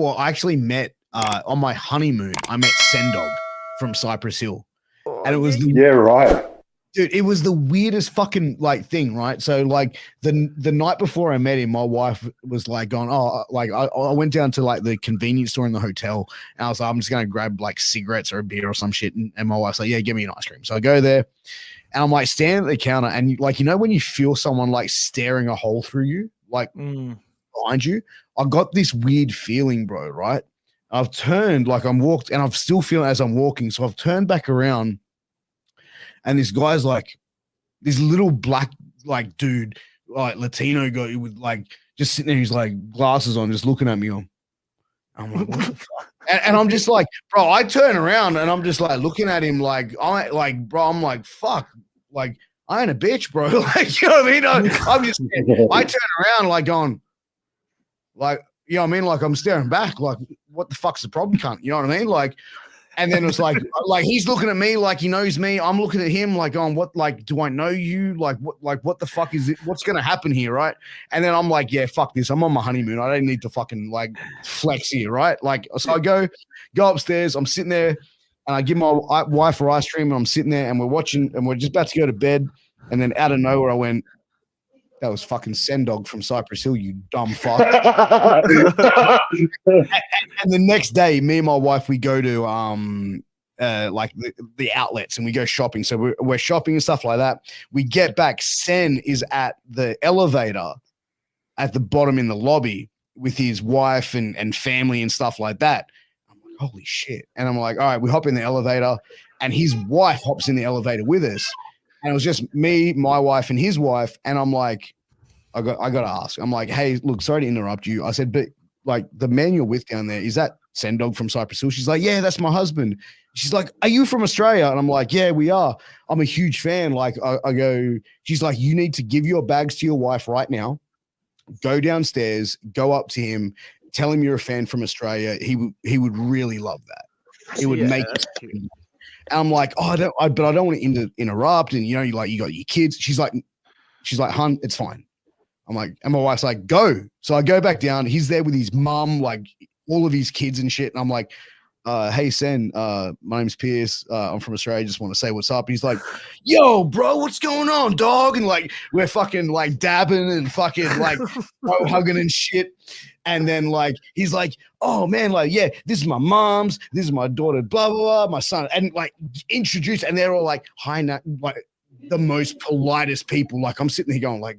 Well, I actually met on my honeymoon. I met Sendog from Cypress Hill, and it was right. Dude, it was the weirdest fucking like thing, right? So like the night before I met him, my wife was like going, oh, like I went down to like the convenience store in the hotel, and I was like, I'm just gonna grab like cigarettes or a beer or some shit, and my wife's like, yeah, give me an ice cream. So I go there, and I'm like standing at the counter, and like when you feel someone like staring a hole through you, like behind you, I got this weird feeling, bro. Right? I've turned like I'm walked, and I'm still feeling as I'm walking, so I've turned back around. And this guy's like this little black like dude, like Latino guy with like just sitting there, he's like glasses on, just looking at me. I'm like, what the fuck? And I'm just like, bro, I turn around and I'm just like looking at him like I'm like, fuck, like I ain't a bitch, bro. Like, you know what I mean? I'm just I turn around like going, like, you know what I mean? Like I'm staring back, like, what the fuck's the problem, cunt? You know what I mean? Like, and then it's like he's looking at me like he knows me. I'm looking at him like, what, like, do I know you? Like, what the fuck is it? What's going to happen here? Right. And then I'm like, yeah, fuck this. I'm on my honeymoon. I don't need to fucking like flex here. Right. Like, so I go upstairs. I'm sitting there and I give my wife her ice cream and I'm sitting there and we're watching and we're just about to go to bed. And then out of nowhere, I went, that was fucking Sendog from Cypress Hill, you dumb fuck. And the next day, me and my wife, we go to like the outlets and we go shopping. So we're shopping and stuff like that. We get back. Sen is at the elevator at the bottom in the lobby with his wife and family and stuff like that. I'm like, holy shit. And I'm like, all right, we hop in the elevator and his wife hops in the elevator with us. And it was just me, my wife, and his wife. And I'm like, I got to ask. I'm like, hey, look, sorry to interrupt you. I said, but like the man you're with down there, is that Sendog from Cypress Hill? She's like, yeah, that's my husband. She's like, are you from Australia? And I'm like, yeah, we are. I'm a huge fan. Like I go, she's like, you need to give your bags to your wife right now. Go downstairs, go up to him, tell him you're a fan from Australia. He would really love that. It would make it. I'm like, oh, but I don't want to interrupt. And you know, you got your kids. She's like, hun, it's fine. I'm like, and my wife's like, go. So I go back down. He's there with his mom, like all of his kids and shit. And I'm like, hey, Sen, my name's Piers. I'm from Australia. Just want to say what's up. He's like, yo, bro, what's going on, dog? And like, we're fucking like dabbing and fucking like hugging and shit. And then like, he's like, oh man, like, yeah, this is my mom's, this is my daughter, blah, blah, blah, my son. And like introduced, and they're all like, hi, like the most politest people. Like I'm sitting here going like,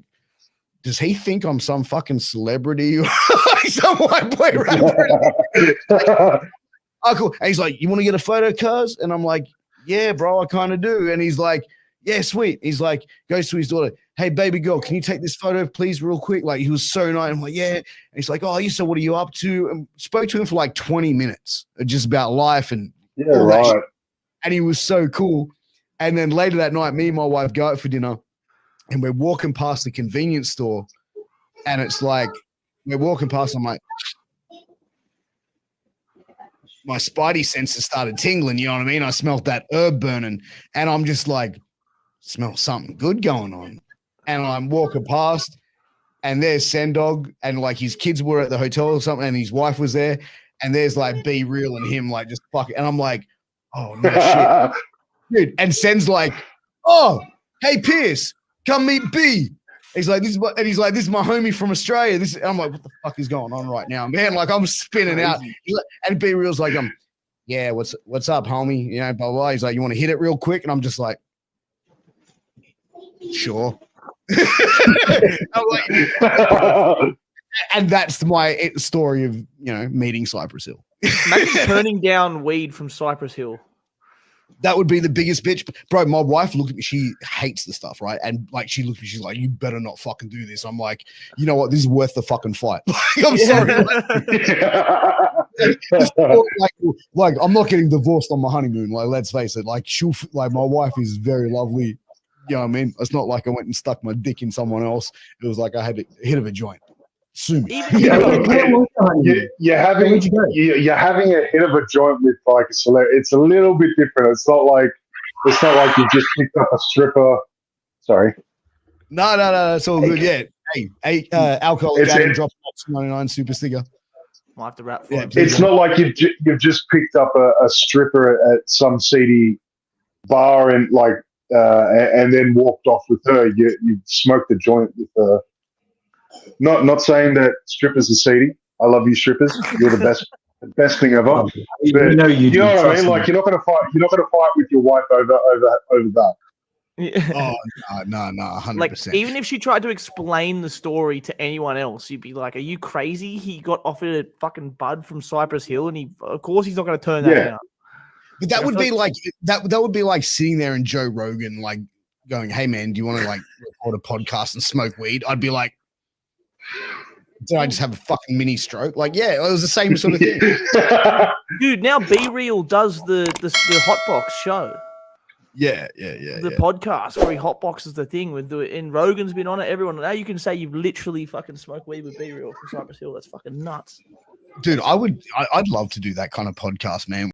does he think I'm some fucking celebrity or like some white boy rapper? Oh, cool. And he's like, you want to get a photo, cuz? And I'm like, yeah, bro, I kind of do. And he's like, yeah, sweet. He's like, goes to his daughter, hey, baby girl, can you take this photo, please, real quick? Like, he was so nice. I'm like, yeah. And he's like, oh, so what are you up to? And spoke to him for like 20 minutes, just about life and all that shit. And he was so cool. And then later that night, me and my wife go out for dinner, and we're walking past the convenience store, and it's like, we're walking past, I'm like, my spidey senses started tingling, you know what I mean? I smelled that herb burning, and I'm just like, smell something good going on. And I'm walking past, and there's Sendog, and like his kids were at the hotel or something, and his wife was there, and there's like Be Real and him like just fucking, and I'm like, oh no shit. Dude, and Sen's like, oh, hey Piers, come meet B. He's like, this is my homie from Australia. I'm like, what the fuck is going on right now, man? Like, I'm spinning out. And B Real's like, yeah, what's up, homie? You know, blah, blah. He's like, you want to hit it real quick? And I'm just like, sure. I'm like, and that's my story of, you know, meeting Cypress Hill. Imagine turning down weed from Cypress Hill. That would be the biggest bitch. Bro, my wife looked at me. She hates the stuff, right? And like, she looked at me. She's like, you better not fucking do this. I'm like, you know what? This is worth the fucking fight. Like, I'm sorry. Like, I'm not getting divorced on my honeymoon. Like, let's face it. Like, my wife is very lovely. You know what I mean? It's not like I went and stuck my dick in someone else. It was like I had a hit of a joint. Sue me. You're having a hit of a joint with like a celebrity. It's a little bit different. It's not like you just picked up a stripper. Sorry. No. It's all good. Yeah. Hey, alcoholic Adam dropped $2.99 super sticker. Might have to rap for Yeah, him. It's not like you've just picked up a stripper at some seedy bar and and then walked off with her. You smoked a joint with her. Not saying that strippers are seedy. I love you, strippers. You're the best thing ever. But you know what I mean? Like you're not going to fight. You're not going to fight with your wife over that. Oh no, 100%. Like even if she tried to explain the story to anyone else, you'd be like, "Are you crazy? He got offered a fucking bud from Cypress Hill, and of course he's not going to turn that down." But that would be like that would be like sitting there and Joe Rogan like going, "Hey man, do you want to like record a podcast and smoke weed?" I'd be like, "Did I just have a fucking mini stroke?" Like, yeah, it was the same sort of thing. Dude, now Be Real does the Hotbox show. Yeah. The podcast where he hotboxes the thing and Rogan's been on it. Everyone now you can say you've literally fucking smoked weed with Be Real from Cypress Hill. That's fucking nuts. Dude, I'd love to do that kind of podcast, man.